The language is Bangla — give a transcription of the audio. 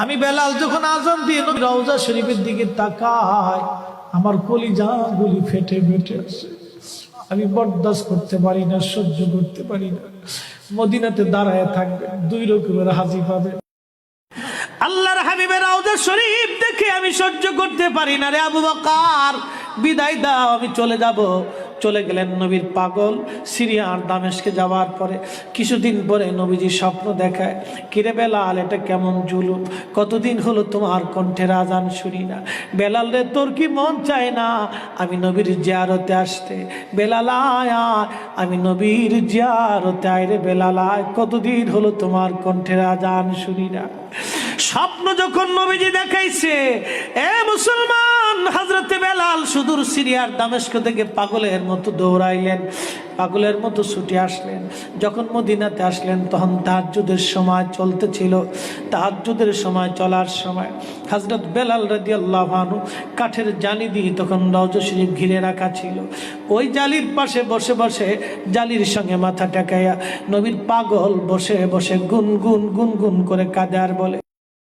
আমি বেলাল যখন আযান দিয়ে নবীর রওজা শরীফের দিকে তাকাই, আমার কলিজা গুলি ফেটে ফেটে আসে। আমি বরদাস্ত করতে পারি না, সহ্য করতে পারি না। মদিনাতে দাঁড়ায় থাকবে, দুই রকমের হাজি পাবে। আল্লাহর হাবিবের রওজা শরীফ দেখে আমি সহ্য করতে পারি না রে আবু বকর, বিদায় দাও, আমি চলে যাব। চলে গেলেন নবীর পাগল। সিরিয়ার দামেস্কে যাওয়ার পরে কিছুদিন পরে নবীজি স্বপ্ন দেখায়, কিরে বেলাল, এটা কেমন জুলুম, কতদিন হলো তোমার কণ্ঠের আজান শুনি না। বেলাল রে, তোর কি মন চায় না আমি নবীর জিয়ারতে আসতে? বেলাল আয়, আমি নবীর জিয়ারতে আয় রে বেলাল আয়, কতদিন হলো তোমার কণ্ঠের আজান শুনি না। স্বপ্ন যখন নবীজি দেখাইছে, এ মুসলমান, হযরতে বেলাল সুদূর সিরিয়ার দামেস্ক থেকে পাগলের মতো দৌড়াইলেন, পাগলের মতো ছুটে আসলেন। যখন মদিনাতে আসলেন তখন তাহাজ্জুদের সময় চলতেছিল। তাহাজ্জুদের সময় চলার সময় হযরত বেলাল রাদিয়াল্লাহু আনহু কাঠের জালি দিয়ে তখন রওজা শরীফ ঘিরে রাখা ছিল। ওই জালির পাশে বসে বসে জালির সঙ্গে মাথা টেকাইয়া নবীর পাগল বসে বসে গুনগুন গুনগুন করে কাঁদে আর বলে,